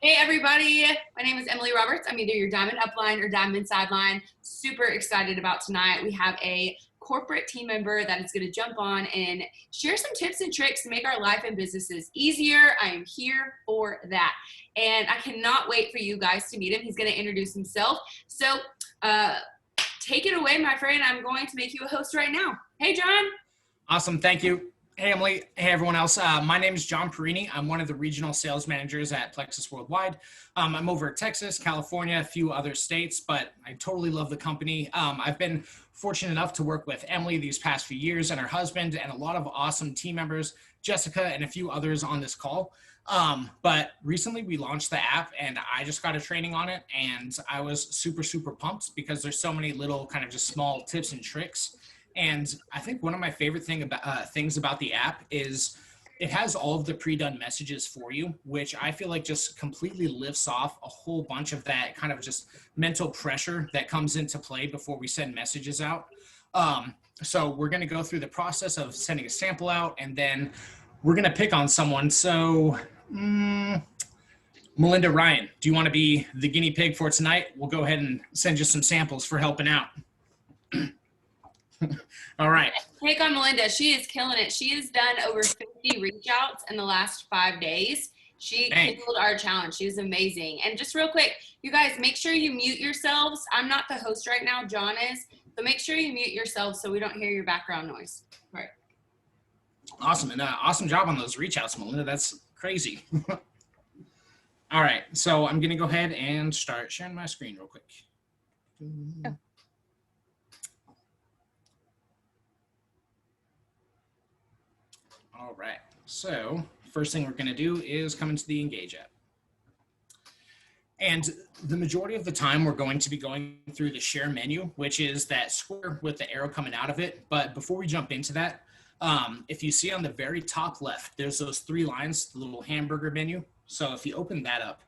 Hey everybody, my name is Emily Roberts. I'm either your diamond upline or diamond sideline. Super excited about tonight. We have a corporate team member that is going to jump on and share some tips and tricks to make our life and businesses easier. I am here for that. And I cannot wait for you guys to meet him. He's going to introduce himself. So take it away, my friend. I'm going to make you a host right now. Hey, John. Awesome. Thank you. Hey, Emily. Hey, everyone else. My name is John Perini. I'm one of the regional sales managers at Plexus Worldwide. I'm over at Texas, California, a few other states, but I totally love the company. I've been fortunate enough to work with Emily these past few years and her husband and a lot of awesome team members, Jessica and a few others on this call. But recently we launched the app and I just got a training on it and I was super, super pumped because there's so many little kind of just small tips and tricks. And I think one of my favorite things about the app is it has all of the pre-done messages for you, which I feel like just completely lifts off a whole bunch of that kind of just mental pressure that comes into play before we send messages out. So we're going to go through the process of sending a sample out, and then we're going to pick on someone. So Melinda, Ryan, do you want to be the guinea pig for tonight? We'll go ahead and send you some samples for helping out. All right. Take on Melinda. She is killing it. She has done over 50 reach outs in the last 5 days. She killed our challenge. She was amazing. And just real quick, you guys, make sure you mute yourselves. I'm not the host right now. John is. So make sure you mute yourselves so we don't hear your background noise. All right. Awesome. And awesome job on those reach outs, Melinda. That's crazy. All right. So I'm going to go ahead and start sharing my screen real quick. Oh. All right, so first thing we're going to do is come into the Engage app. And the majority of the time we're going to be going through the share menu, which is that square with the arrow coming out of it. But before we jump into that, if you see on the very top left, there's those 3 lines, the little hamburger menu. So if you open that up,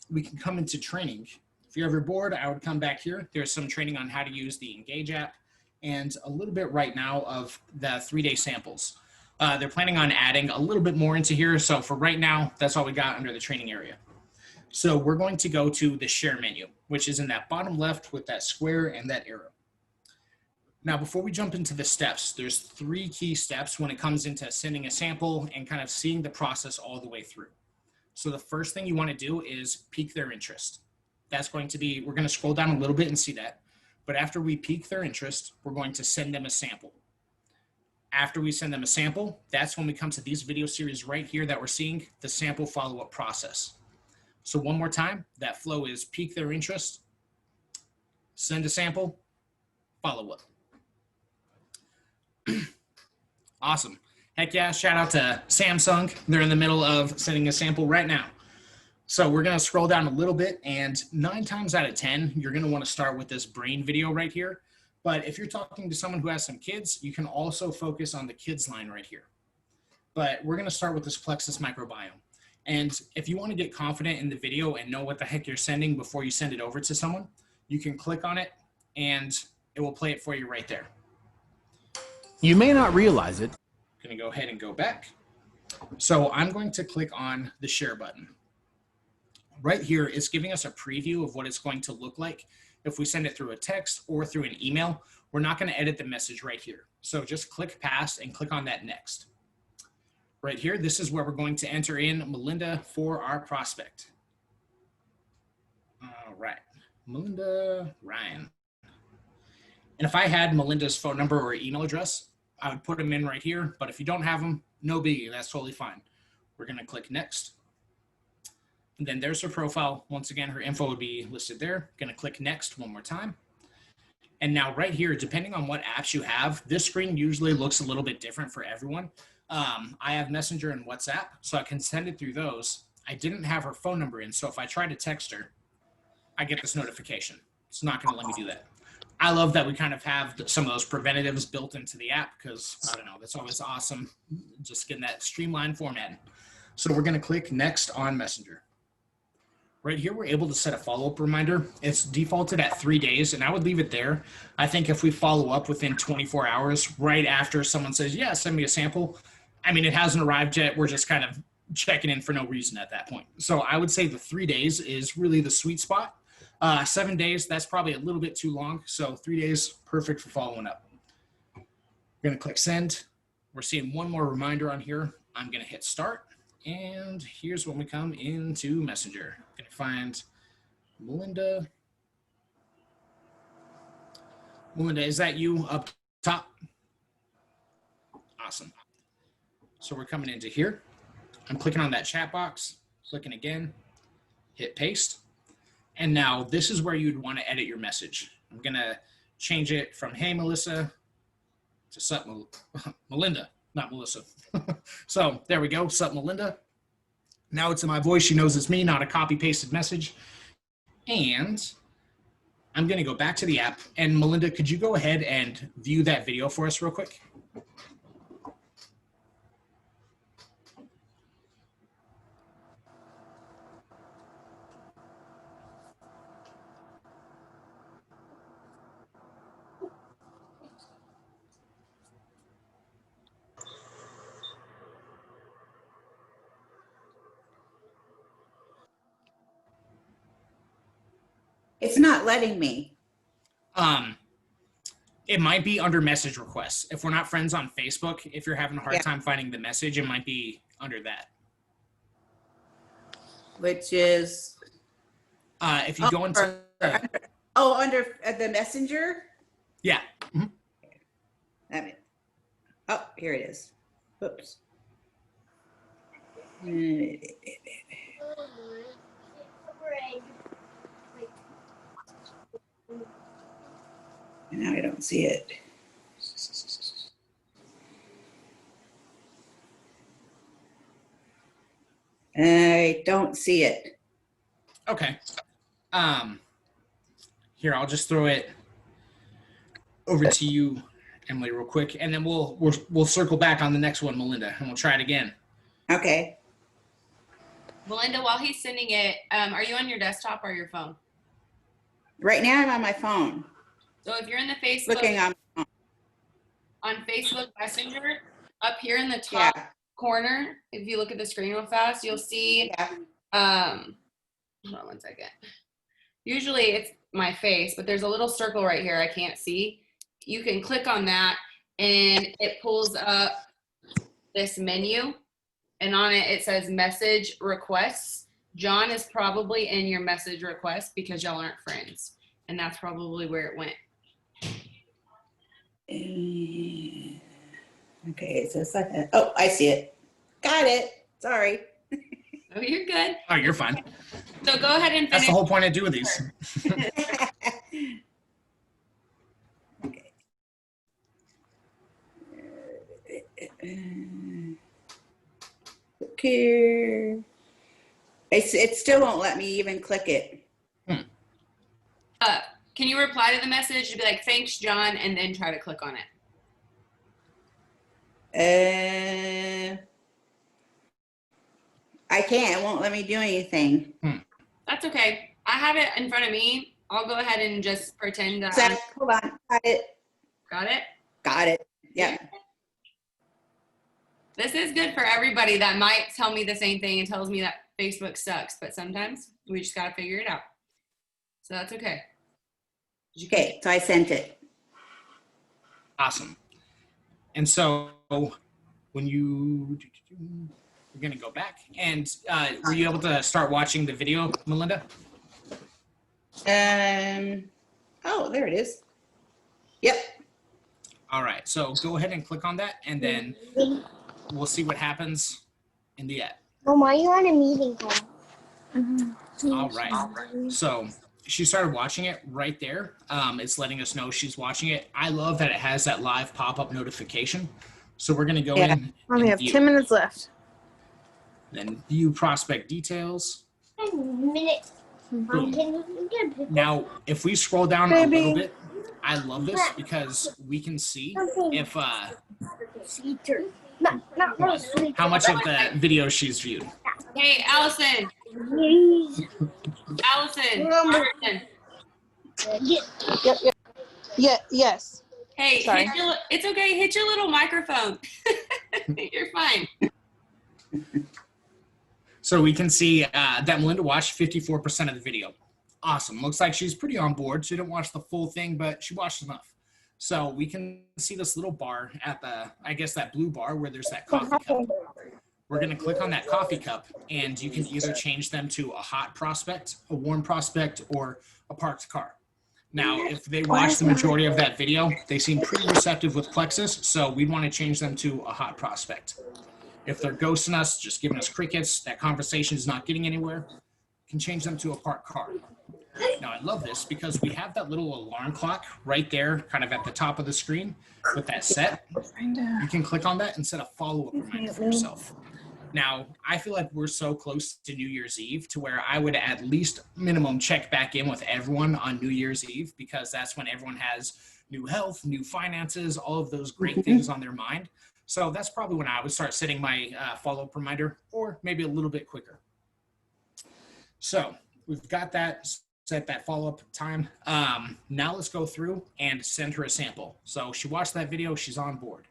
we can come into training. If you're ever bored, I would come back here. There's some training on how to use the Engage app and a little bit right now of the 3-day samples. They're planning on adding a little bit more into here. So for right now, that's all we got under the training area. So we're going to go to the share menu, which is in that bottom left with that square and that arrow. Now, before we jump into the steps, there's 3 key steps when it comes into sending a sample and kind of seeing the process all the way through. So the first thing you want to do is pique their interest. That's going to be, we're going to scroll down a little bit and see that. But after we pique their interest, we're going to send them a sample. After we send them a sample, that's when we come to these video series right here that we're seeing, the sample follow-up process. So one more time, that flow is pique their interest, send a sample, follow up. Awesome. Heck yeah, shout out to Samsung. They're in the middle of sending a sample right now. So we're gonna scroll down a little bit, and 9 times out of 10, you're gonna wanna start with this brain video right here. But if you're talking to someone who has some kids, you can also focus on the kids line right here. But we're going to start with this Plexus microbiome. And if you want to get confident in the video and know what the heck you're sending before you send it over to someone, you can click on it and it will play it for you right there. You may not realize it. I'm going to go ahead and go back. So I'm going to click on the share button. Right here, it's giving us a preview of what it's going to look like if we send it through a text or through an email. We're not going to edit the message right here. So just click past and click on that next. Right here, this is where we're going to enter in Melinda for our prospect. All right, Melinda Ryan. And if I had Melinda's phone number or email address, I would put them in right here. But if you don't have them, no biggie, that's totally fine. We're going to click next. And then there's her profile. Once again, her info would be listed there. Going to click next one more time. And now right here, depending on what apps you have, this screen usually looks a little bit different for everyone. I have Messenger and WhatsApp, so I can send it through those. I didn't have her phone number in, so if I try to text her, I get this notification. It's not going to let me do that. I love that we kind of have some of those preventatives built into the app because, I don't know, that's always awesome, just getting that streamlined format. So we're going to click next on Messenger. Right here, we're able to set a follow-up reminder. It's defaulted at 3 days, and I would leave it there. I think if we follow up within 24 hours, right after someone says, yeah, send me a sample. I mean, it hasn't arrived yet. We're just kind of checking in for no reason at that point. So I would say the 3 days is really the sweet spot. 7 days, that's probably a little bit too long. So 3 days, perfect for following up. I'm going to click send. We're seeing one more reminder on here. I'm going to hit start. And here's when we come into Messenger. I'm going to find Melinda. Melinda, is that you up top? Awesome. So we're coming into here. I'm clicking on that chat box, clicking again, hit paste. And now this is where you'd want to edit your message. I'm going to change it from, hey, Melissa, to sup, Melinda, not Melissa. So there we go, sup, Melinda. Now it's in my voice. She knows it's me, not a copy-pasted message. And I'm going to go back to the app. And Melinda, could you go ahead and view that video for us real quick? It's not letting me. It might be under message requests. If we're not friends on Facebook, if you're having a hard time finding the message, it might be under that. Which is? If you go into... under the messenger? Yeah. Mm-hmm. Oh, here it is. Oops. Now I don't see it. I don't see it. Okay. Here, I'll just throw it over to you, Emily, real quick, and then we'll circle back on the next one, Melinda, and we'll try it again. Okay. Melinda, while he's sending it, are you on your desktop or your phone? Right now I'm on my phone. So if you're in the Facebook, Looking on my phone. On Facebook Messenger, up here in the top corner, if you look at the screen real fast, you'll see, hold on one second. Usually it's my face, but there's a little circle right here I can't see. You can click on that and it pulls up this menu, and on it, it says message requests. John is probably in your message request because y'all aren't friends, and that's probably where it went. Okay, it says like, oh, I see it. Got it. Sorry. Oh, you're good. Oh, you're fine. So go ahead and finish. That's the whole point of doing these. Okay. Look here. It still won't let me even click it. Can you reply to the message and be like, thanks, John, and then try to click on it? I can't. It won't let me do anything. That's okay. I have it in front of me. I'll go ahead and just pretend that. Hold on. Got it. Got it? Got it. Yeah. This is good for everybody that might tell me the same thing and tells me that Facebook sucks, but sometimes we just got to figure it out. So that's okay. Okay, so I sent it. Awesome. And so when we're going to go back, and were you able to start watching the video, Melinda? Oh, there it is. Yep. All right, so go ahead and click on that, and then we'll see what happens in the app. Mom, why are you on a meeting call? All right, so she started watching it right there. It's letting us know she's watching it. I love that it has that live pop-up notification. So we're going to go in. We have 10 minutes left. Then view prospect details. Minute. Now, if we scroll down a little bit, I love this because we can see if how much of the video she's viewed. Hey, Allison. Allison. Yes. Hey, Sorry. it's okay. Hit your little microphone. You're fine. So we can see that Melinda watched 54% of the video. Awesome. Looks like she's pretty on board. She didn't watch the full thing, but she watched enough. So we can see this little bar at the, I guess that blue bar where there's that coffee cup. We're going to click on that coffee cup, and you can either change them to a hot prospect, a warm prospect, or a parked car. Now, if they watch the majority of that video, they seem pretty receptive with Plexus, so we'd want to change them to a hot prospect. If they're ghosting us, just giving us crickets, that conversation is not getting anywhere, you can change them to a parked car. Now, I love this because we have that little alarm clock right there, kind of at the top of the screen with that set. You can click on that and set a follow-up reminder for yourself. Now, I feel like we're so close to New Year's Eve to where I would at least minimum check back in with everyone on New Year's Eve, because that's when everyone has new health, new finances, all of those great things on their mind. So that's probably when I would start setting my follow-up reminder, or maybe a little bit quicker. So we've got that, set that follow-up time. Now let's go through and send her a sample. So she watched that video, she's on board.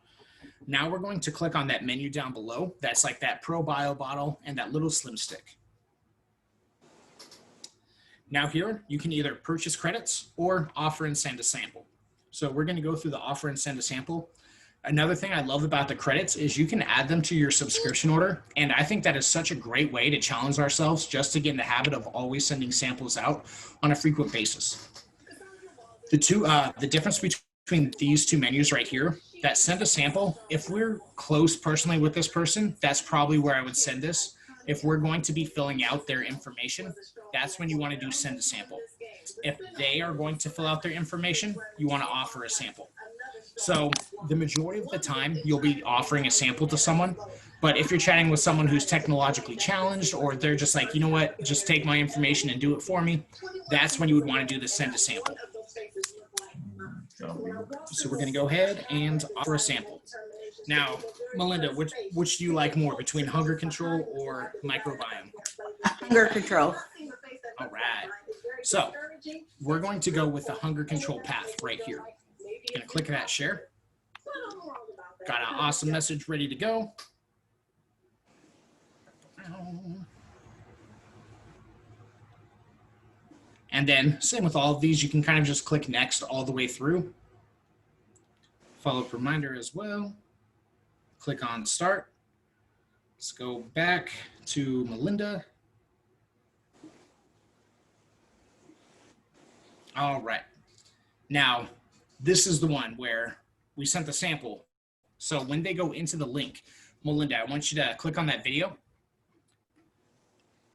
Now we're going to click on that menu down below. That's like that Pro Bio bottle and that little slim stick. Now here, you can either purchase credits or offer and send a sample. So we're going to go through the offer and send a sample. Another thing I love about the credits is you can add them to your subscription order. And I think that is such a great way to challenge ourselves just to get in the habit of always sending samples out on a frequent basis. The difference between these two menus right here, that send a sample, if we're close personally with this person, that's probably where I would send this. If we're going to be filling out their information, that's when you want to do send a sample. If they are going to fill out their information, you want to offer a sample. So the majority of the time you'll be offering a sample to someone, but if you're chatting with someone who's technologically challenged, or they're just like, you know what, just take my information and do it for me, that's when you would want to do the send a sample. So we're going to go ahead and offer a sample. Now, Melinda, which do you like more, between hunger control or microbiome? Hunger control. All right. So we're going to go with the hunger control path right here. Going to click that share. Got an awesome message ready to go. And then same with all of these, you can kind of just click next all the way through. Follow-up reminder as well. Click on start. Let's go back to Melinda. All right. Now, this is the one where we sent the sample. So when they go into the link, Melinda, I want you to click on that video.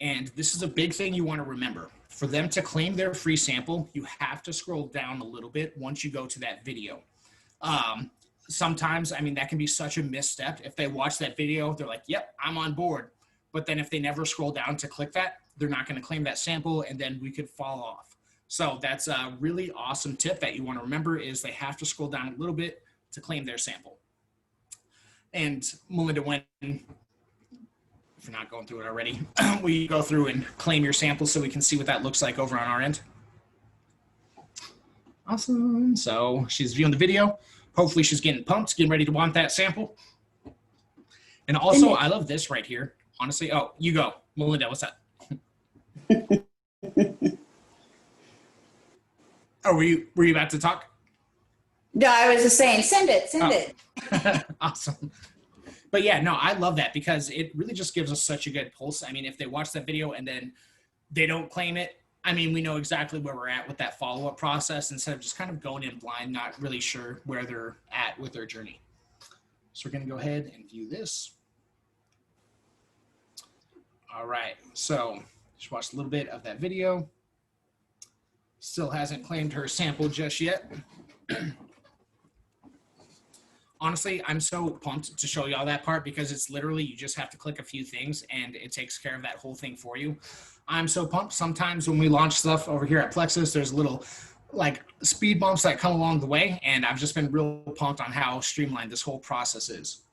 And this is a big thing you want to remember. For them to claim their free sample, you have to scroll down a little bit once you go to that video. Sometimes, I mean, that can be such a misstep. If they watch that video, they're like, yep, I'm on board. But then if they never scroll down to click that, they're not going to claim that sample, and then we could fall off. So that's a really awesome tip that you want to remember, is they have to scroll down a little bit to claim their sample. And Melinda, when, if you're not going through it already, we go through and claim your sample so we can see what that looks like over on our end. Awesome. So she's viewing the video. Hopefully she's getting pumped, getting ready to want that sample. And also, I love this right here. Honestly, oh, you go. Melinda, what's that? Oh, were you about to talk? No, I was just saying, send it. Awesome. But yeah, no, I love that because it really just gives us such a good pulse. I mean, if they watch that video and then they don't claim it, I mean, we know exactly where we're at with that follow-up process instead of just kind of going in blind, not really sure where they're at with their journey. So we're going to go ahead and view this. All right. So just watched a little bit of that video. Still hasn't claimed her sample just yet. Honestly, I'm so pumped to show y'all that part because it's literally, you just have to click a few things and it takes care of that whole thing for you. I'm so pumped. Sometimes when we launch stuff over here at Plexus, there's little like speed bumps that come along the way. And I've just been real pumped on how streamlined this whole process is.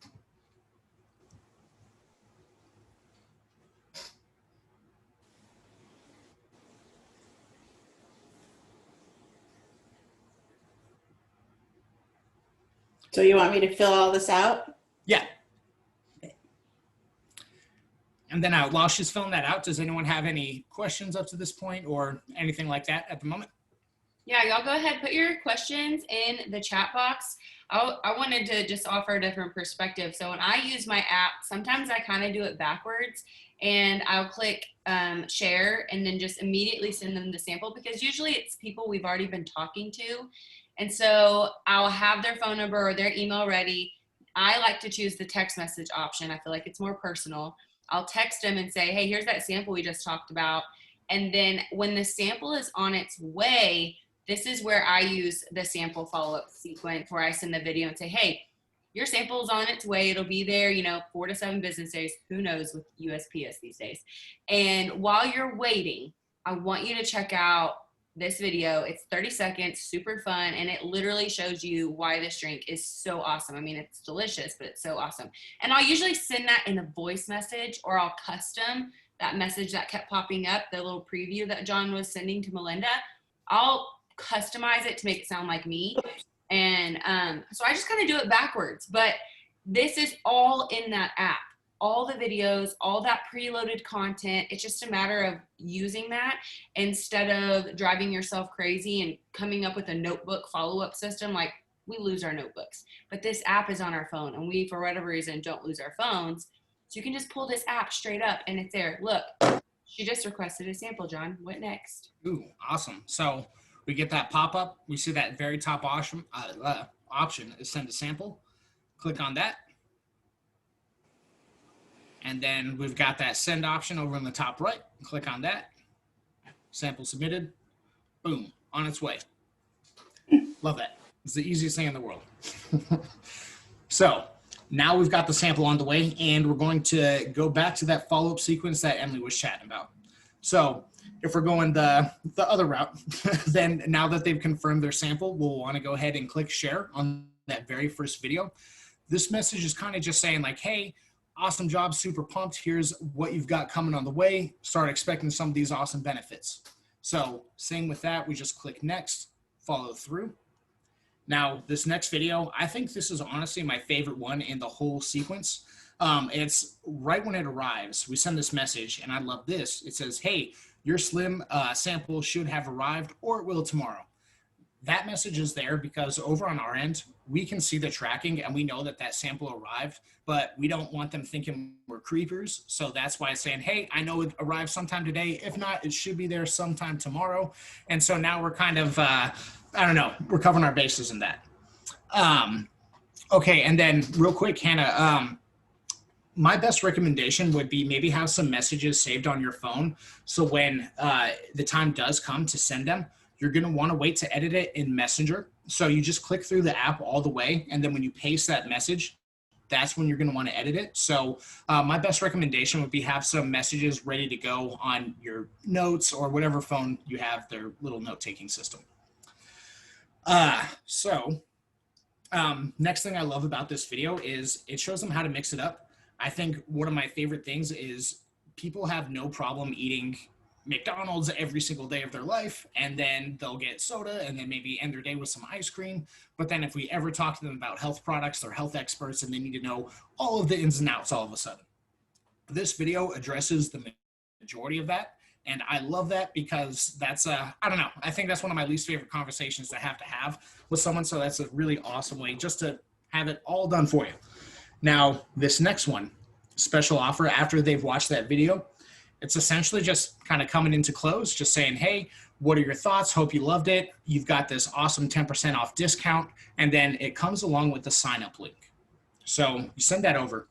So you want me to fill all this out? Yeah. And And then while she's filling that out, does anyone have any questions up to this point or anything like that at the moment? Yeah, y'all go ahead, put your questions in the chat box. I wanted to just offer a different perspective. So when I use my app, sometimes I kind of do it backwards, and I'll click share and then just immediately send them the sample, because usually it's people we've already been talking to. And so I'll have their phone number or their email ready. I like to choose the text message option. I feel like it's more personal. I'll text them and say, hey, here's that sample we just talked about. And then when the sample is on its way, this is where I use the sample follow-up sequence, where I send the video and say, hey, your sample is on its way. It'll be there, 4 to 7 business days. Who knows with USPS these days. And while you're waiting, I want you to check out this video. It's 30 seconds, super fun, and it literally shows you why this drink is so awesome. I mean, it's delicious, but it's so awesome. And I'll usually send that in a voice message, or I'll custom that message that kept popping up, the little preview that John was sending to Melinda. I'll customize it to make it sound like me. And so I just kind of do it backwards, but this is all in that app, all the videos, all that preloaded content. It's just a matter of using that instead of driving yourself crazy and coming up with a notebook follow-up system. Like, we lose our notebooks, but this app is on our phone, and we, for whatever reason, don't lose our phones. So you can just pull this app straight up and it's there. Look, she just requested a sample, John. What next? Ooh, awesome. So we get that pop-up. We see that very top option is send a sample. Click on that. And then we've got that send option over in the top right. Click on that. Sample submitted. Boom, on its way. Love that. It's the easiest thing in the world. So now we've got the sample on the way, and we're going to go back to that follow-up sequence that Emily was chatting about. So if we're going the other route, then now that they've confirmed their sample, we'll want to go ahead and click share on that very first video. This message is kind of just saying like, hey, awesome job, super pumped. Here's what you've got coming on the way. Start expecting some of these awesome benefits. So same with that, we just click next, follow through. Now this next video, I think this is honestly my favorite one in the whole sequence. It's right when it arrives, we send this message, and I love this. It says, hey, your slim sample should have arrived, or it will tomorrow. That message is there because over on our end, we can see the tracking and we know that that sample arrived, but we don't want them thinking we're creepers. So that's why it's saying, hey, I know it arrived sometime today. If not, it should be there sometime tomorrow. And so now we're kind of, I don't know, we're covering our bases in that. Okay, and then real quick, Hannah, my best recommendation would be maybe have some messages saved on your phone. So when the time does come to send them, you're going to want to wait to edit it in Messenger. So you just click through the app all the way. And then when you paste that message, that's when you're going to want to edit it. So my best recommendation would be have some messages ready to go on your notes or whatever phone you have, their little note-taking system. Next thing I love about this video is it shows them how to mix it up. I think one of my favorite things is people have no problem eating McDonald's every single day of their life, and then they'll get soda and then maybe end their day with some ice cream. But then if we ever talk to them about health products, they're health experts and they need to know all of the ins and outs all of a sudden. This video addresses the majority of that. And I love that because that's, I don't know, I think that's one of my least favorite conversations to have with someone. So that's a really awesome way just to have it all done for you. Now, this next one, special offer after they've watched that video, it's essentially just kind of coming into close, just saying, hey, what are your thoughts? Hope you loved it. You've got this awesome 10% off discount. And then it comes along with the sign up link. So you send that over.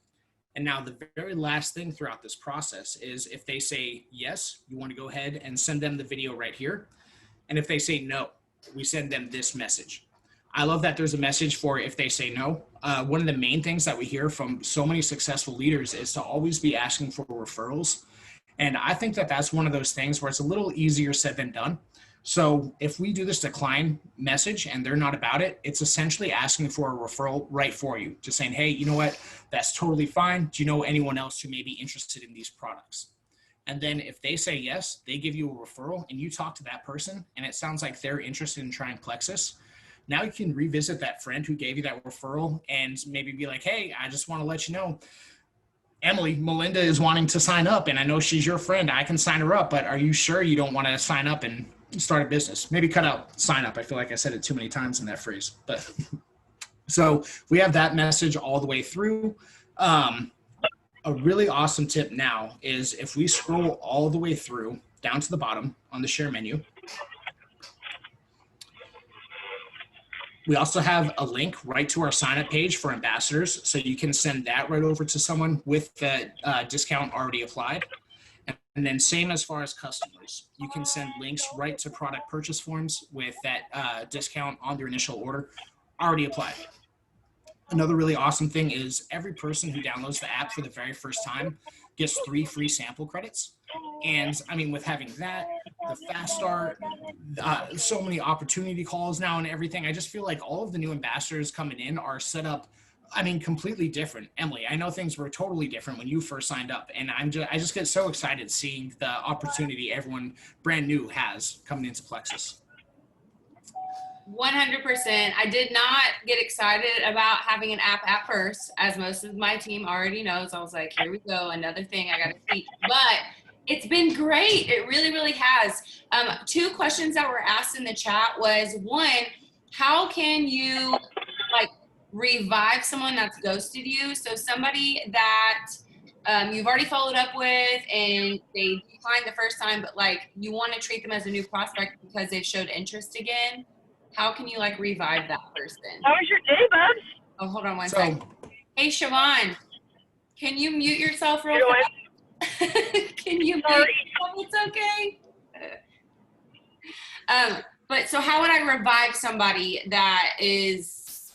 And now the very last thing throughout this process is if they say yes, you want to go ahead and send them the video right here. And if they say no, we send them this message. I love that there's a message for if they say no. One of the main things that we hear from so many successful leaders is to always be asking for referrals. And I think that that's one of those things where it's a little easier said than done. So if we do this decline message and they're not about it, it's essentially asking for a referral right for you. Just saying, hey, you know what? That's totally fine. Do you know anyone else who may be interested in these products? And then if they say yes, they give you a referral and you talk to that person and it sounds like they're interested in trying Plexus. Now you can revisit that friend who gave you that referral and maybe be like, hey, I just want to let you know, Emily, Melinda is wanting to sign up, and I know she's your friend. I can sign her up, but are you sure you don't want to sign up and start a business? Maybe cut out sign up. I feel like I said it too many times in that phrase. But so we have that message all the way through. A really awesome tip now is if we scroll all the way through down to the bottom on the share menu, we also have a link right to our sign up page for ambassadors. So you can send that right over to someone with the discount already applied. And then same as far as customers, you can send links right to product purchase forms with that discount on their initial order already applied. Another really awesome thing is every person who downloads the app for the very first time gets 3 free sample credits. And I mean, with having that, the fast start, so many opportunity calls now and everything, I just feel like all of the new ambassadors coming in are set up, I mean, completely different. Emily, I know things were totally different when you first signed up, and I just get so excited seeing the opportunity everyone brand new has coming into Plexus. 100%. I did not get excited about having an app at first, as most of my team already knows. I was like, here we go, another thing I got to teach. But it's been great. It really, really has. 2 questions that were asked in the chat was, one, how can you like revive someone that's ghosted you? So somebody that you've already followed up with and they declined the first time, but like you want to treat them as a new prospect because they've showed interest again. How can you like revive that person? How was your day, Bubs? Oh, hold on one second. Hey, Siobhan, can you mute yourself real fast? Can you mute yourself? It's okay. But so how would I revive somebody that is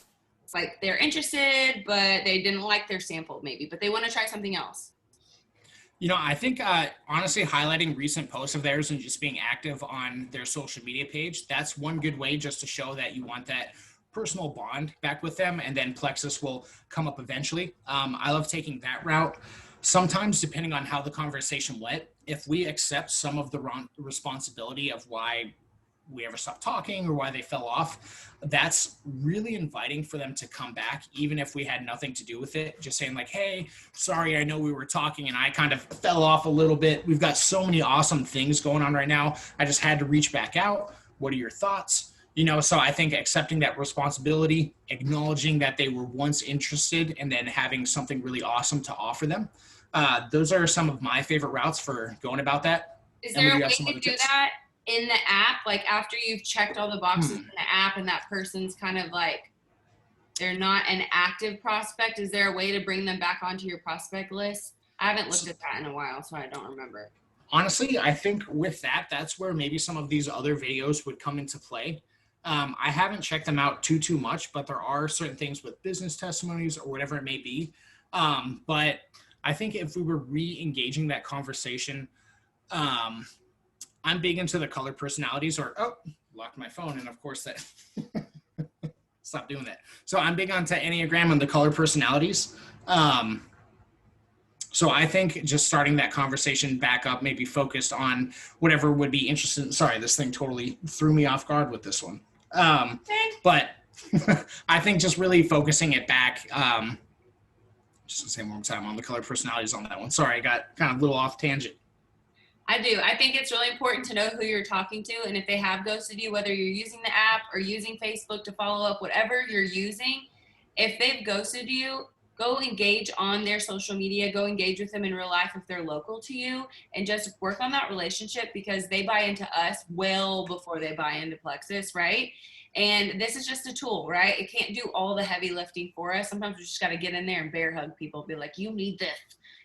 like they're interested, but they didn't like their sample maybe, but they want to try something else? You know, I think honestly highlighting recent posts of theirs and just being active on their social media page, that's one good way just to show that you want that personal bond back with them, and then Plexus will come up eventually. I love taking that route. Sometimes, depending on how the conversation went, if we accept some of the responsibility of why we ever stopped talking or why they fell off, that's really inviting for them to come back, even if we had nothing to do with it. Just saying like, hey, sorry, I know we were talking and I kind of fell off a little bit. We've got so many awesome things going on right now. I just had to reach back out. What are your thoughts? You know, so I think accepting that responsibility, acknowledging that they were once interested, and then having something really awesome to offer them. Those are some of my favorite routes for going about that. Is there a way to do that in the app? Like after you've checked all the boxes in the app and that person's kind of like, they're not an active prospect, is there a way to bring them back onto your prospect list? I haven't looked at that in a while, so I don't remember. Honestly, I think with that, that's where maybe some of these other videos would come into play. I haven't checked them out too much, but there are certain things with business testimonies or whatever it may be. But I think if we were re-engaging that conversation, I'm big into the color personalities, or, oh, locked my phone. And of course that, stop doing that. So I'm big onto Enneagram and the color personalities. So I think just starting that conversation back up, maybe focused on whatever would be interesting. Sorry, this thing totally threw me off guard with this one. But I think just really focusing it back, just to say one more time on the color personalities on that one. Sorry, I got kind of a little off tangent. I do. I think it's really important to know who you're talking to, and if they have ghosted you, whether you're using the app or using Facebook to follow up, whatever you're using, if they've ghosted you, go engage on their social media, go engage with them in real life if they're local to you, and just work on that relationship, because they buy into us well before they buy into Plexus, right? And this is just a tool, right? It can't do all the heavy lifting for us. Sometimes we just got to get in there and bear hug people, be like, you need this,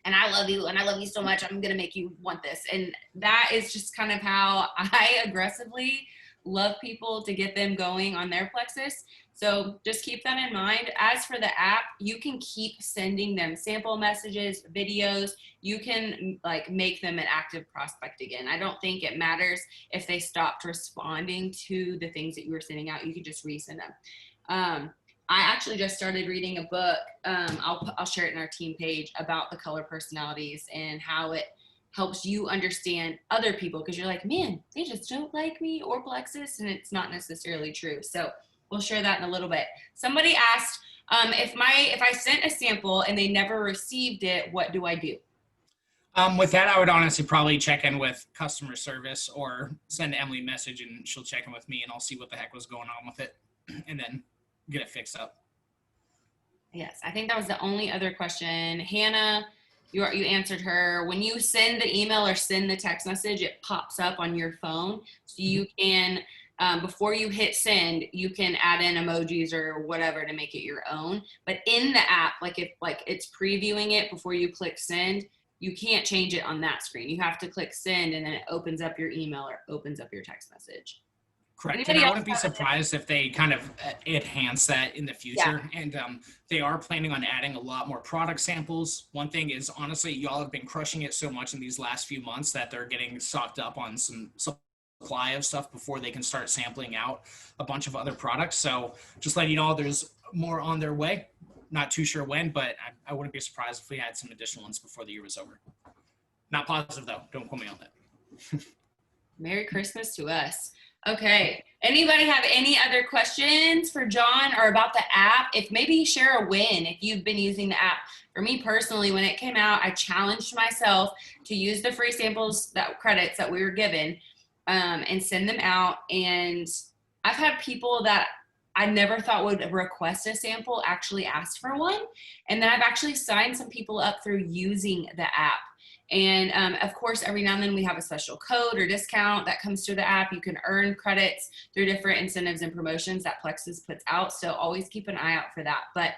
and I love you, and I love you so much, I'm going to make you want this. And that is just kind of how I aggressively love people to get them going on their Plexus. So just keep that in mind. As for the app, you can keep sending them sample messages, videos. You can like make them an active prospect again. I don't think it matters if they stopped responding to the things that you were sending out. You can just resend them. I actually just started reading a book. I'll share it in our team page about the color personalities and how it helps you understand other people, because you're like, man, they just don't like me or Plexus, and it's not necessarily true. So we'll share that in a little bit. Somebody asked, If I sent a sample and they never received it, what do I do? With that, I would honestly probably check in with customer service or send Emily a message and she'll check in with me and I'll see what the heck was going on with it and then get it fixed up. Yes, I think that was the only other question. Hannah, you answered her. When you send the email or send the text message, it pops up on your phone. So you can, before you hit send, you can add in emojis or whatever to make it your own. But in the app, like if it's previewing it before you click send, you can't change it on that screen. You have to click send and then it opens up your email or opens up your text message. Correct. Anybody And I else wouldn't be have surprised if they kind of enhance that in the future. Yeah. And they are planning on adding a lot more product samples. One thing is, honestly, y'all have been crushing it so much in these last few months that they're getting stocked up on some supply of stuff before they can start sampling out a bunch of other products. So just letting you know, there's more on their way. Not too sure when, but I wouldn't be surprised if we had some additional ones before the year was over. Not positive, though. Don't quote me on that. Merry Christmas to us. Okay. Anybody have any other questions for John or about the app? If maybe share a win if you've been using the app. For me personally, when it came out, I challenged myself to use the free samples, that credits that we were given, and send them out. And I've had people that I never thought would request a sample actually ask for one. And then I've actually signed some people up through using the app. And of course, every now and then we have a special code or discount that comes through the app. You can earn credits through different incentives and promotions that Plexus puts out. So always keep an eye out for that. But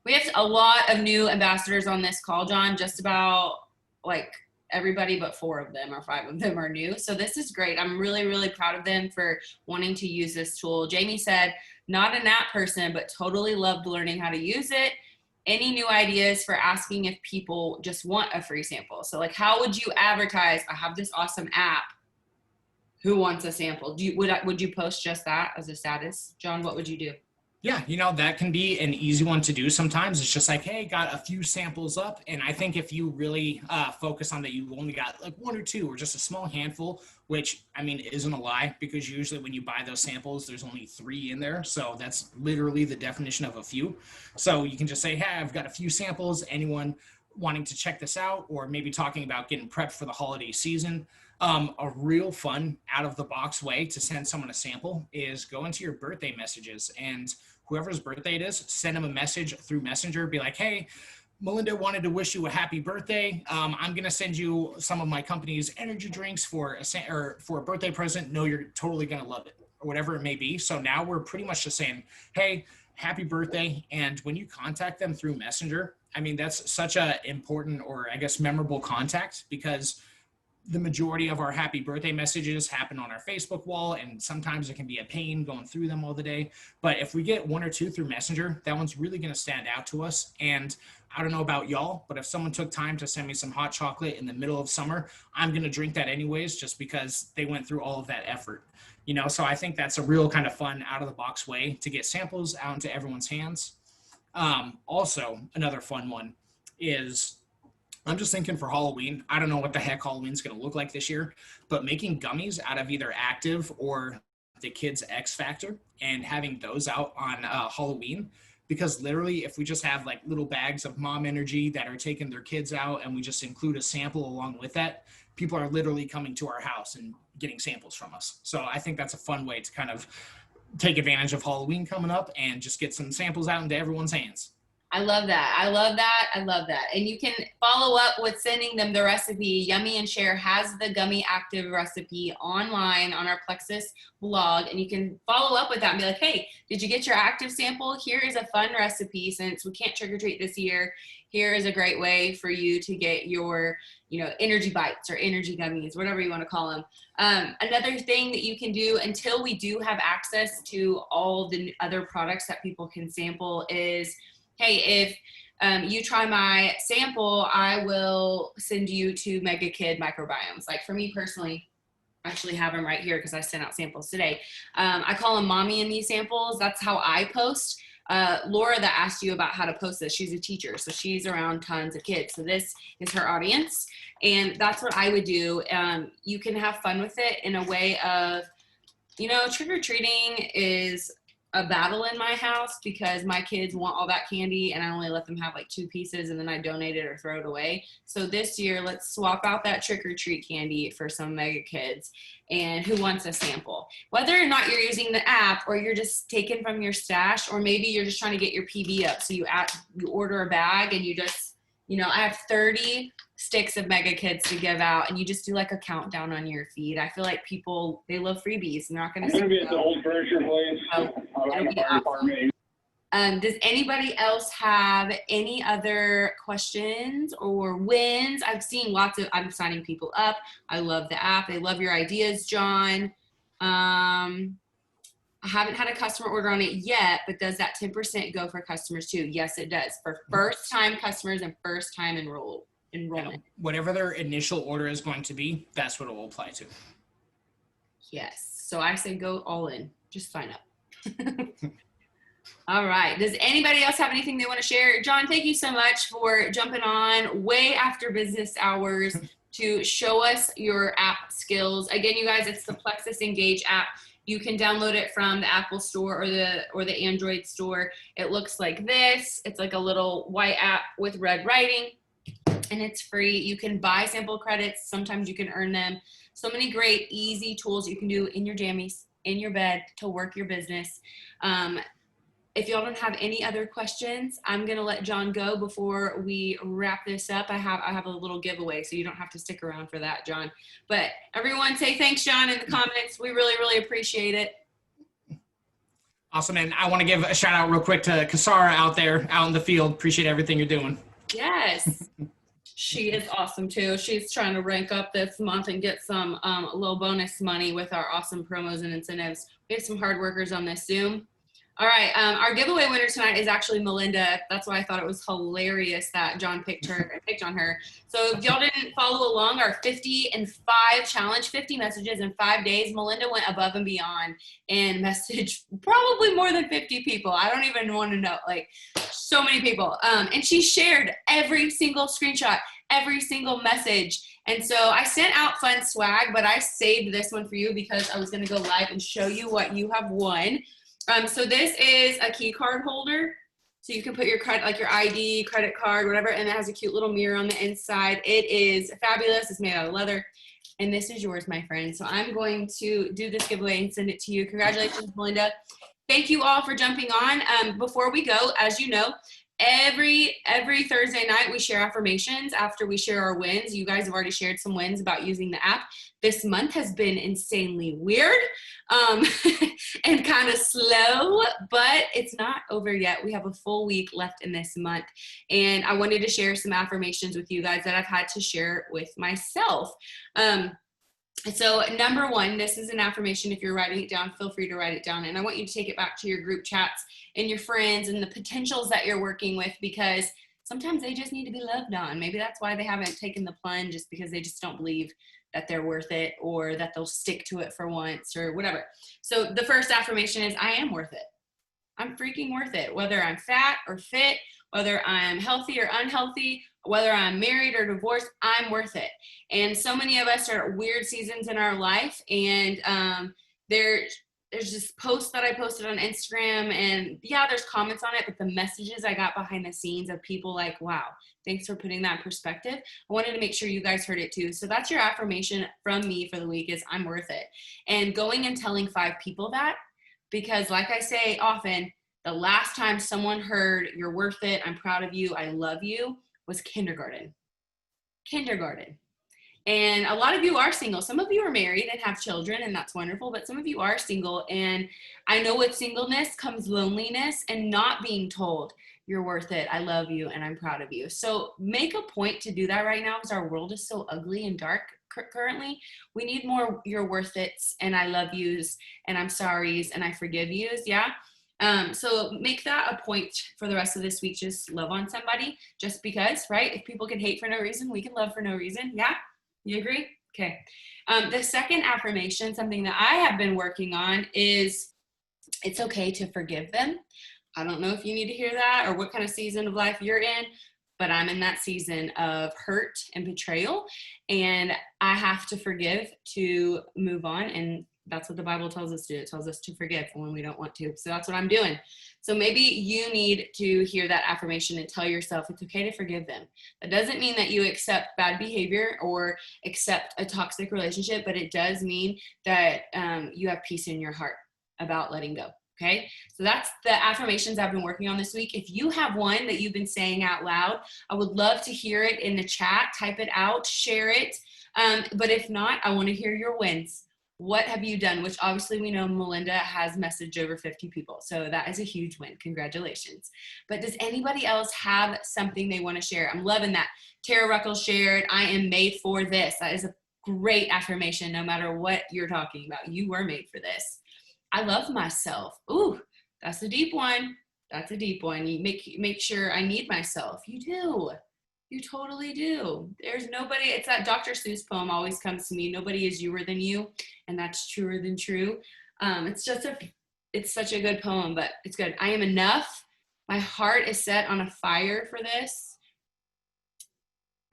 we have a lot of new ambassadors on this call, John. Just about like everybody but 4 of them or 5 of them are new. So this is great. I'm really, really proud of them for wanting to use this tool. Jamie said, not an app person, but totally loved learning how to use it. Any new ideas for asking if people just want a free sample? So like, how would you advertise, I have this awesome app, who wants a sample? Would you post just that as a status? John, what would you do? Yeah, that can be an easy one to do sometimes. It's just like, hey, got a few samples up. And I think if you really focus on that, you only got like 1 or 2 or just a small handful, which I mean, isn't a lie because usually when you buy those samples, there's only 3 in there. So that's literally the definition of a few. So you can just say, hey, I've got a few samples. Anyone wanting to check this out or maybe talking about getting prepped for the holiday season. A real fun out of the box way to send someone a sample is go into your birthday messages and whoever's birthday it is, send them a message through Messenger, be like, hey, Melinda wanted to wish you a happy birthday. I'm going to send you some of my company's energy drinks for a birthday present. No, you're totally going to love it or whatever it may be. So now we're pretty much just saying, hey, happy birthday. And when you contact them through Messenger, I mean, that's such a important or I guess memorable contact because the majority of our happy birthday messages happen on our Facebook wall, and sometimes it can be a pain going through them all the day. But if we get 1 or 2 through Messenger, that one's really going to stand out to us. And I don't know about y'all, but if someone took time to send me some hot chocolate in the middle of summer, I'm going to drink that anyways, just because they went through all of that effort. So I think that's a real kind of fun out of the box way to get samples out into everyone's hands. Also, another fun one is I'm just thinking for Halloween, I don't know what the heck Halloween's going to look like this year, but making gummies out of either Active or the Kids X Factor and having those out on Halloween, because literally if we just have like little bags of mom energy that are taking their kids out and we just include a sample along with that, people are literally coming to our house and getting samples from us. So I think that's a fun way to kind of take advantage of Halloween coming up and just get some samples out into everyone's hands. I love that. I love that. I love that. And you can follow up with sending them the recipe. Yummy and Share has the Gummy Active recipe online on our Plexus blog. And you can follow up with that and be like, hey, did you get your active sample? Here is a fun recipe. Since we can't trick or treat this year, here is a great way for you to get your, energy bites or energy gummies, whatever you want to call them. Another thing that you can do until we do have access to all the other products that people can sample is, hey, if you try my sample, I will send you to Mega Kid microbiomes. Like for me personally, I actually have them right here because I sent out samples today. I call them Mommy and Me samples. That's how I post. Laura that asked you about how to post this, she's a teacher, so she's around tons of kids. So this is her audience, and that's what I would do. You can have fun with it in a way of, trick-or-treating is a battle in my house because my kids want all that candy and I only let them have like 2 pieces and then I donate it or throw it away. So this year, let's swap out that trick or treat candy for some mega kids. And who wants a sample? Whether or not you're using the app or you're just taking from your stash, or maybe you're just trying to get your PB up. So you order a bag and you just, I have 30 sticks of mega kids to give out, and you just do like a countdown on your feed. I feel like people, they love freebies, and they're not going to. I'm going to be at the old furniture place. It'll be awesome. Does anybody else have any other questions or wins? I've seen I'm signing people up. I love the app. I love your ideas, John. I haven't had a customer order on it yet, but does that 10% go for customers too? Yes, it does. For first-time customers and first-time enrollment. Whatever their initial order is going to be, that's what it will apply to. Yes. So I say go all in. Just sign up. All right. Does anybody else have anything they want to share? John, thank you so much for jumping on way after business hours to show us your app skills. Again, you guys, it's the Plexus Engage app. You can download it from the Apple Store or the Android Store. It looks like this. It's like a little white app with red writing, and it's free. You can buy sample credits. Sometimes you can earn them. So many great, easy tools you can do in your jammies, in your bed to work your business. If y'all don't have any other questions, I'm gonna let John go before we wrap this up. I have a little giveaway, so you don't have to stick around for that, John. But everyone say thanks, John, in the comments. We really, really appreciate it. Awesome, and I want to give a shout out real quick to Kasara out there, out in the field. Appreciate everything you're doing. Yes. She is awesome too. She's trying to rank up this month and get some little bonus money with our awesome promos and incentives. We have some hard workers on this Zoom. All right, our giveaway winner tonight is actually Melinda. That's why I thought it was hilarious that John picked on her. So if y'all didn't follow along, our 50 in 5 challenge, 50 messages in 5 days, Melinda went above and beyond and messaged probably more than 50 people. I don't even want to know, like so many people. And she shared every single screenshot, every single message. And so I sent out fun swag, but I saved this one for you because I was going to go live and show you what you have won. So this is a key card holder. So you can put your credit, like your ID, credit card, whatever, and it has a cute little mirror on the inside. It is fabulous. It's made out of leather. And this is yours, my friend. So I'm going to do this giveaway and send it to you. Congratulations, Melinda. Thank you all for jumping on. Before we go, as you know, every Thursday night we share affirmations after we share our wins. You guys have already shared some wins about using the app. This month has been insanely weird and kind of slow, but it's not over yet. We have a full week left in this month, and I wanted to share some affirmations with you guys that I've had to share with myself. So number 1, this is an affirmation. If you're writing it down, feel free to write it down. And I want you to take it back to your group chats and your friends and the potentials that you're working with, because sometimes they just need to be loved on. Maybe that's why they haven't taken the plunge, just because they just don't believe that they're worth it or that they'll stick to it for once or whatever. So the first affirmation is, I am worth it. I'm freaking worth it. Whether I'm fat or fit, whether I'm healthy or unhealthy, whether I'm married or divorced, I'm worth it. And so many of us are at weird seasons in our life, and there's just posts that I posted on Instagram, and yeah, there's comments on it, but the messages I got behind the scenes of people like, wow, thanks for putting that in perspective. I wanted to make sure you guys heard it too. So that's your affirmation from me for the week, is I'm worth it. And going and telling 5 people that, because like I say often, the last time someone heard you're worth it, I'm proud of you, I love you, was kindergarten. And a lot of you are single. Some of you are married and have children, and that's wonderful, but some of you are single. And I know with singleness comes loneliness and not being told you're worth it, I love you, and I'm proud of you. So make a point to do that right now, because our world is so ugly and dark currently. We need more you're worth it's and I love yous and I'm sorry's and I forgive yous. Yeah. So make that a point for the rest of this week. Just love on somebody just because, right? If people can hate for no reason, we can love for no reason. Yeah. You agree? Okay. The second affirmation, something that I have been working on, is it's okay to forgive them. I don't know if you need to hear that or what kind of season of life you're in, but I'm in that season of hurt and betrayal, and I have to forgive to move on and That's what the Bible tells us to do. It tells us to forgive when we don't want to. So that's what I'm doing. So maybe you need to hear that affirmation and tell yourself it's okay to forgive them. That doesn't mean that you accept bad behavior or accept a toxic relationship, but it does mean that you have peace in your heart about letting go. Okay, so that's the affirmations I've been working on this week. If you have one that you've been saying out loud, I would love to hear it in the chat. Type it out, share it. But if not, I want to hear your wins. What have you done? Which obviously we know Melinda has messaged over 50 people. So that is a huge win. Congratulations. But does anybody else have something they want to share? I'm loving that. Tara Ruckle shared, I am made for this. That is a great affirmation no matter what you're talking about. You were made for this. I love myself. Ooh, that's a deep one. That's a deep one. You make sure I need myself. You do. You totally do. There's nobody, it's that Dr. Seuss poem always comes to me. Nobody is youer than you. And that's truer than true. It's such a good poem, but it's good. I am enough. My heart is set on a fire for this.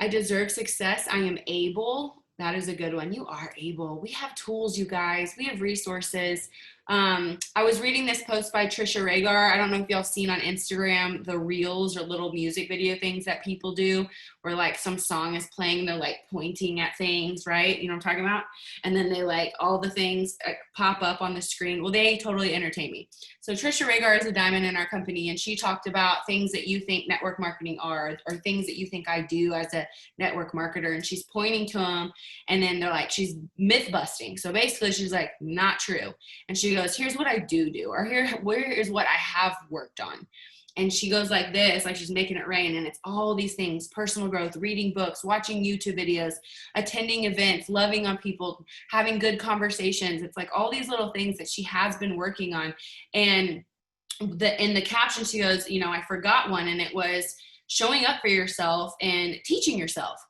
I deserve success. I am able. That is a good one. You are able. We have tools, you guys. We have resources. I was reading this post by Trisha Rhaegar. I don't know if y'all seen on Instagram the reels or little music video things that people do where like some song is playing, they're like pointing at things, right? You know what I'm talking about? And then they like all the things pop up on the screen. Well, they totally entertain me. So Trisha Rhaegar is a diamond in our company, and she talked about things that you think network marketing are or things that you think I do as a network marketer. And she's pointing to them, and then they're like, she's myth busting. So basically she's like, not true. And she goes, here's what I do, or where is what I have worked on. And she goes like this, like she's making it rain. And it's all these things: personal growth, reading books, watching YouTube videos, attending events, loving on people, having good conversations. It's like all these little things that she has been working on. And in the caption, she goes, you know, I forgot one, and it was showing up for yourself and teaching yourself.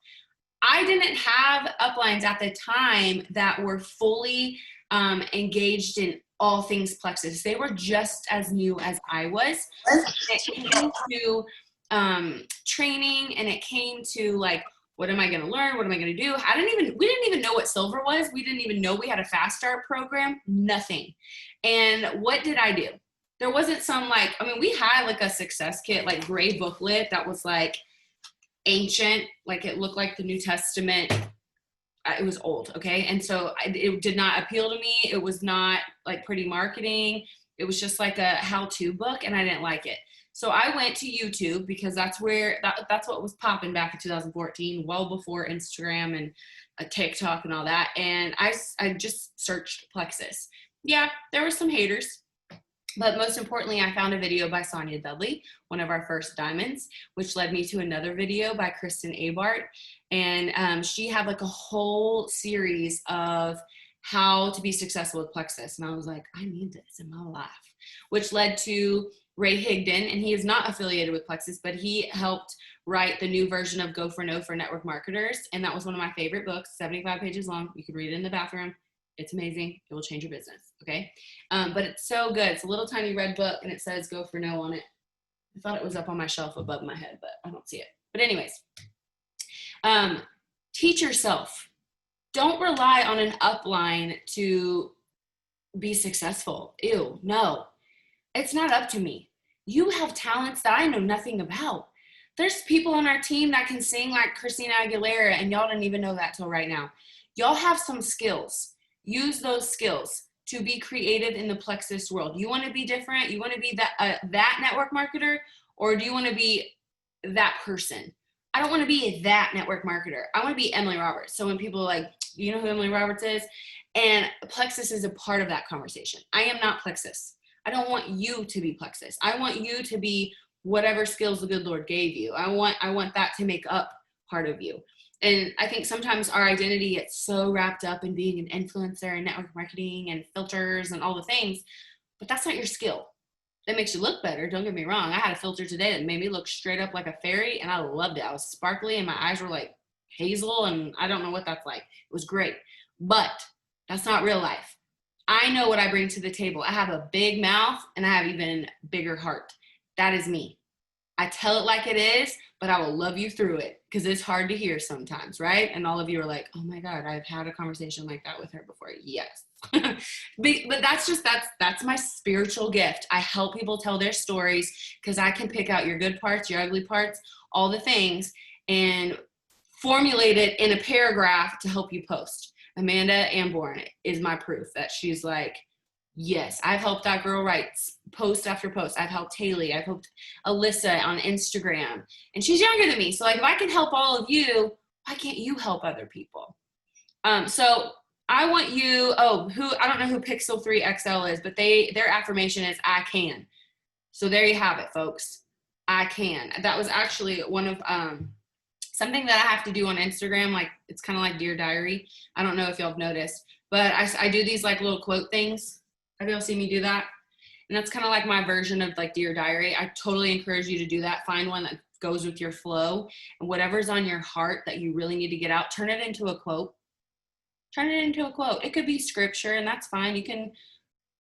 I didn't have uplines at the time that were fully engaged in all things Plexus. They were just as new as I was. It came to training, and it came to like, what am I going to learn? What am I going to do? We didn't even know what silver was. We didn't even know we had a fast start program, nothing. And what did I do? There wasn't some like, I mean, we had like a success kit, like gray booklet that was like ancient, like it looked like the New Testament. It was old, okay? And so it did not appeal to me. It was not like pretty marketing. It was just like a how-to book, and I didn't like it. So I went to YouTube because that's what was popping back in 2014, well before Instagram and TikTok and all that. And I just searched Plexus. Yeah, there were some haters. But most importantly, I found a video by Sonia Dudley, one of our first diamonds, which led me to another video by Kristen Abart. And she had like a whole series of how to be successful with Plexus. And I was like, I need this in my life, which led to Ray Higdon. And he is not affiliated with Plexus, but he helped write the new version of Go for No for network marketers. And that was one of my favorite books, 75 pages long. You could read it in the bathroom. It's amazing. It will change your business. Okay. But it's so good. It's a little tiny red book, and it says Go for No on it. I thought it was up on my shelf above my head, but I don't see it. But anyways, teach yourself. Don't rely on an upline to be successful. Ew, no. It's not up to me. You have talents that I know nothing about. There's people on our team that can sing like Christina Aguilera, and y'all didn't even know that till right now. Y'all have some skills. Use those skills to be creative in the Plexus world. You want to be different? You want to be that network marketer, or do you want to be that person? I don't want to be that network marketer. I want to be Emily Roberts. So when people are like, you know who Emily Roberts is? And Plexus is a part of that conversation. I am not Plexus. I don't want you to be Plexus. I want you to be whatever skills the good Lord gave you. I want that to make up part of you. And I think sometimes our identity gets so wrapped up in being an influencer and network marketing and filters and all the things, but that's not your skill. That makes you look better. Don't get me wrong. I had a filter today that made me look straight up like a fairy, and I loved it. I was sparkly, and my eyes were like hazel, and I don't know what that's like. It was great, but that's not real life. I know what I bring to the table. I have a big mouth, and I have even bigger heart. That is me. I tell it like it is, but I will love you through it. because it's hard to hear sometimes, right? And all of you are like, oh my God, I've had a conversation like that with her before. Yes. But that's my spiritual gift. I help people tell their stories because I can pick out your good parts, your ugly parts, all the things, and formulate it in a paragraph to help you post. Amanda Amborn is my proof that she's like, yes, I've helped that girl write post after post. I've helped Haley. I've helped Alyssa on Instagram. And she's younger than me. So like, if I can help all of you, why can't you help other people? So I want you, I don't know who Pixel 3 XL is, but their affirmation is I can. So there you have it, folks. I can. That was actually one of, something that I have to do on Instagram. Like, it's kind of like Dear Diary. I don't know if y'all have noticed, but I do these like little quote things. Have y'all seen me do that? And that's kind of like my version of like Dear Diary. I totally encourage you to do that. Find one that goes with your flow, and whatever's on your heart that you really need to get out, turn it into a quote. Turn it into a quote. It could be scripture, and that's fine. You can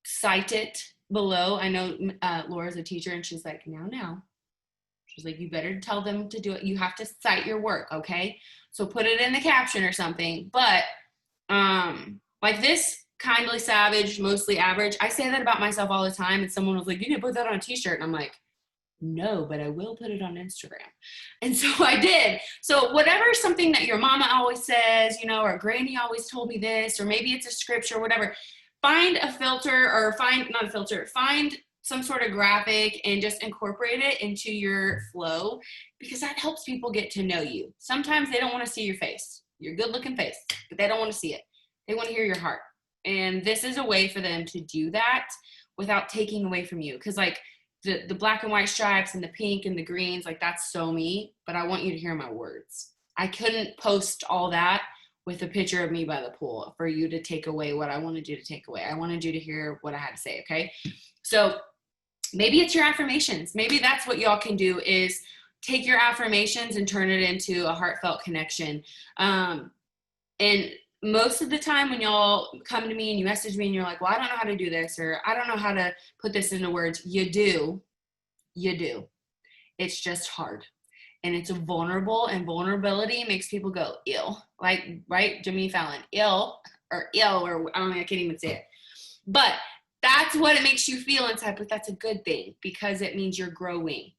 cite it below. I know Laura's a teacher, and she's like, now. She's like, you better tell them to do it. You have to cite your work, okay? So put it in the caption or something. But like this, kindly savage, mostly average. I say that about myself all the time, and someone was like, you need to put that on a t-shirt. And I'm like, no, but I will put it on Instagram. And so I did. So whatever, something that your mama always says, or granny always told me this, or maybe it's a scripture or whatever, find a filter, or find some sort of graphic and just incorporate it into your flow, because that helps people get to know you. Sometimes they don't want to see your face, your good looking face, but they don't want to see it. They want to hear your heart. And this is a way for them to do that without taking away from you. Because like the black and white stripes and the pink and the greens, like that's so me, but I want you to hear my words. I couldn't post all that with a picture of me by the pool for you to take away what I wanted you to take away. I wanted you to hear what I had to say, okay? So maybe it's your affirmations. Maybe that's what y'all can do, is take your affirmations and turn it into a heartfelt connection. And most of the time when y'all come to me and you message me and you're like, well, I don't know how to do this, or I don't know how to put this into words. You do. It's just hard. And it's vulnerable, and vulnerability makes people go, ill. Like, right? Jimmy Fallon, ill, or I don't know, I can't even say it. But that's what it makes you feel inside, but that's a good thing because it means you're growing.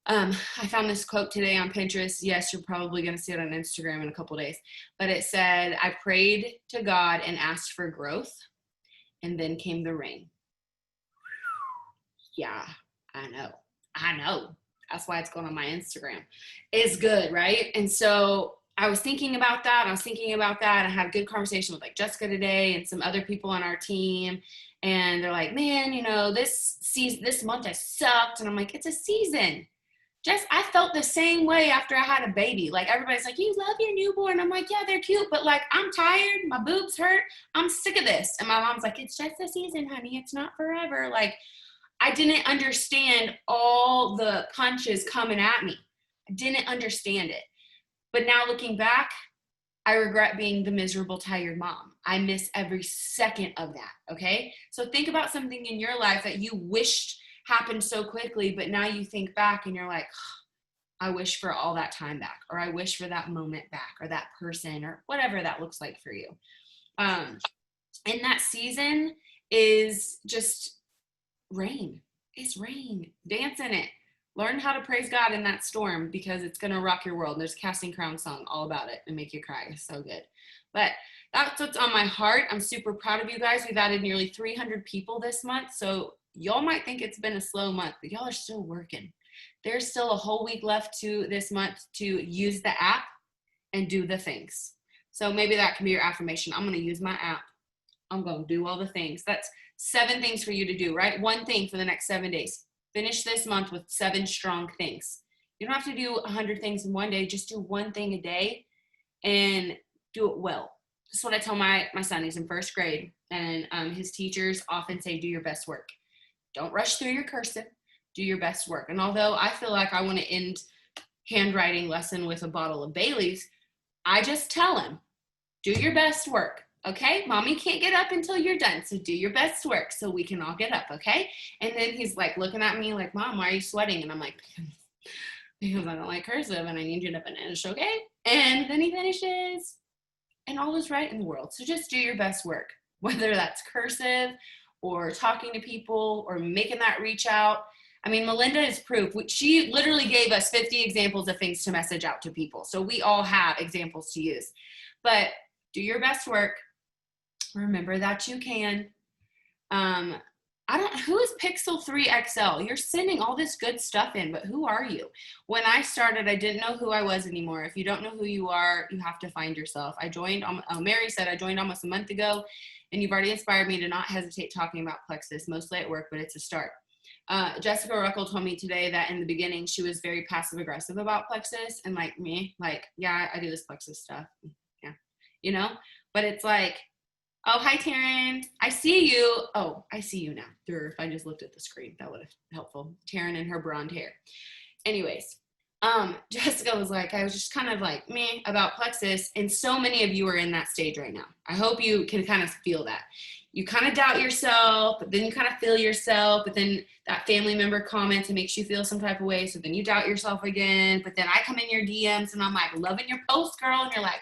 I found this quote today on Pinterest. Yes, you're probably going to see it on Instagram in a couple days, but it said, I prayed to God and asked for growth, and then came the rain. Yeah, I know. That's why it's going on my Instagram. It's good, right? And so I was thinking about that. I had a good conversation with like Jessica today and some other people on our team. And they're like, man, this month has sucked. And I'm like, it's a season. Jess, I felt the same way after I had a baby. Like, everybody's like, you love your newborn. I'm like, yeah, they're cute, but like, I'm tired. My boobs hurt. I'm sick of this. And my mom's like, it's just a season, honey. It's not forever. Like, I didn't understand all the punches coming at me. I didn't understand it. But now looking back, I regret being the miserable, tired mom. I miss every second of that, okay? So think about something in your life that you wished happened so quickly, but now you think back and you're like, I wish for all that time back, or I wish for that moment back, or that person, or whatever that looks like for you. And that season is just rain. It's rain. Dance in it. Learn how to praise God in that storm, because it's going to rock your world. There's a Casting Crown song all about it and make you cry. It's so good. But that's what's on my heart. I'm super proud of you guys. We've added nearly 300 people this month. So y'all might think it's been a slow month, but y'all are still working. There's still a whole week left to this month to use the app and do the things. So maybe that can be your affirmation. I'm going to use my app. I'm going to do all the things. That's 7 things for you to do, right? 1 thing for the next 7 days. Finish this month with 7 strong things. You don't have to do 100 things in one day. Just do 1 thing a day and do it well. That's what I tell my son. He's in 1st grade, and his teachers often say, do your best work. Don't rush through your cursive. Do your best work. And although I feel like I want to end handwriting lesson with a bottle of Bailey's, I just tell him, do your best work. Okay, mommy can't get up until you're done, so do your best work so we can all get up, okay? And then he's like looking at me like, Mom, why are you sweating? And I'm like, because I don't like cursive and I need you to finish, okay? And then he finishes, and all is right in the world. So just do your best work, whether that's cursive or talking to people or making that reach out. I mean, Melinda is proof. She literally gave us 50 examples of things to message out to people. So we all have examples to use. But do your best work. Remember that you can. Who is Pixel 3 XL? You're sending all this good stuff in, but who are you? When I started, I didn't know who I was anymore. If you don't know who you are, you have to find yourself. Mary said, I joined almost a month ago, and you've already inspired me to not hesitate talking about Plexus, mostly at work, but it's a start. Jessica Ruckle told me today that in the beginning, she was very passive aggressive about Plexus, and like me, like, yeah, I do this Plexus stuff. Yeah, you know, but it's like, oh, hi, Taryn. I see you. Oh, I see you now. If I just looked at the screen, that would have been helpful. Taryn and her blonde hair. Anyways, Jessica was like, I was just kind of like meh about Plexus, and so many of you are in that stage right now. I hope you can kind of feel that. You kind of doubt yourself, but then you kind of feel yourself, but then that family member comments and makes you feel some type of way, so then you doubt yourself again, but then I come in your DMs and I'm like, loving your post, girl, and you're like,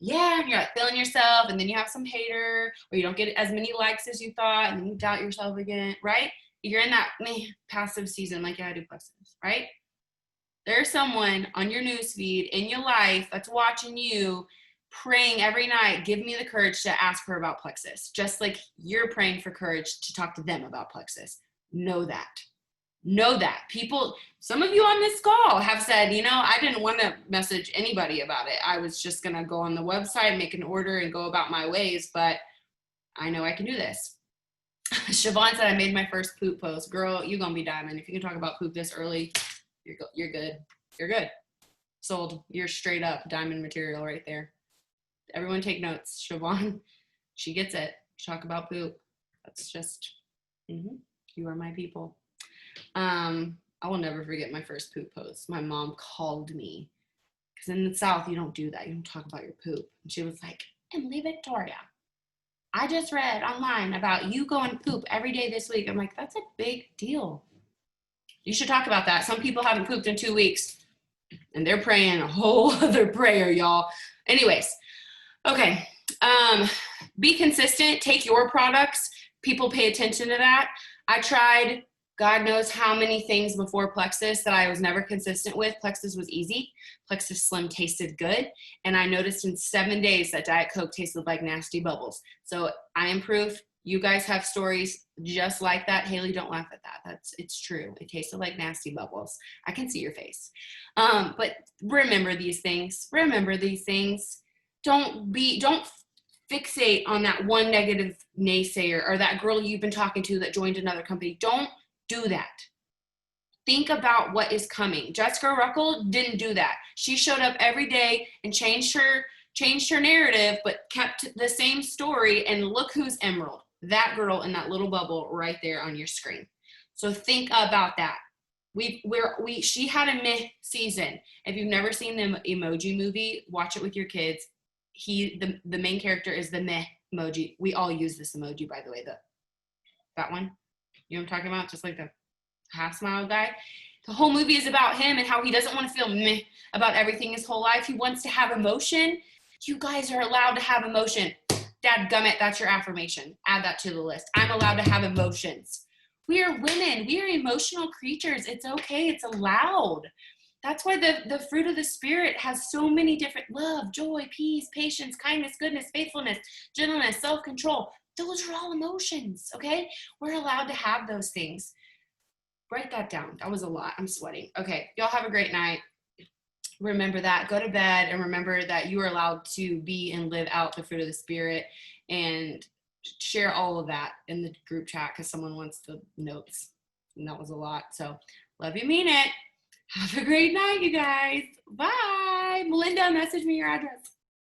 yeah, and you're like feeling yourself, and then you have some hater, or you don't get as many likes as you thought, and then you doubt yourself again, right? You're in that passive season, like, yeah, I do Plexus, right? There's someone on your newsfeed in your life that's watching you, praying every night, give me the courage to ask her about Plexus, just like you're praying for courage to talk to them about Plexus. Know that. Know that. People, some of you on this call have said, you know, I didn't want to message anybody about it. I was just going to go on the website, make an order, and go about my ways, but I know I can do this. Siobhan said, I made my first poop post. Girl, you're going to be diamond. If you can talk about poop this early, you're good. You're good. Sold. You're straight up diamond material right there. Everyone take notes. Siobhan, she gets it. Talk about poop. That's just, you are my people. I will never forget my first poop post. My mom called me, because in the South, you don't do that. You don't talk about your poop. And she was like, Emily Victoria, I just read online about you going poop every day this week. I'm like, that's a big deal. You should talk about that. Some people haven't pooped in 2 weeks, and they're praying a whole other prayer, y'all. Anyways, okay. Be consistent. Take your products. People pay attention to that. I tried God knows how many things before Plexus that I was never consistent with. Plexus was easy. Plexus Slim tasted good. And I noticed in 7 days that Diet Coke tasted like nasty bubbles. So I am proof. You guys have stories just like that. Haley, don't laugh at that. It's true. It tasted like nasty bubbles. I can see your face. But remember these things. Remember these things. Don't fixate on that one negative naysayer or that girl you've been talking to that joined another company. Don't do that. Think about what is coming. Jessica Ruckle didn't do that. She showed up every day and changed her narrative, but kept the same story. And look who's Emerald. That girl in that little bubble right there on your screen. So think about that. She had a meh season. If you've never seen the Emoji Movie, watch it with your kids. The main character is the meh emoji. We all use this emoji, by the way. That one. You know what I'm talking about? Just like the half smile guy. The whole movie is about him and how he doesn't want to feel meh about everything his whole life. He wants to have emotion. You guys are allowed to have emotion. Dadgummit, that's your affirmation. Add that to the list. I'm allowed to have emotions. We are women. We are emotional creatures. It's okay. It's allowed. That's why the fruit of the Spirit has so many different love, joy, peace, patience, kindness, goodness, faithfulness, gentleness, self-control. Those are all emotions, okay? We're allowed to have those things. Write that down. That was a lot. I'm sweating. Okay, y'all have a great night. Remember that. Go to bed and remember that you are allowed to be and live out the fruit of the Spirit, and share all of that in the group chat because someone wants the notes. And that was a lot. So love you, mean it. Have a great night, you guys. Bye. Melinda, message me your address.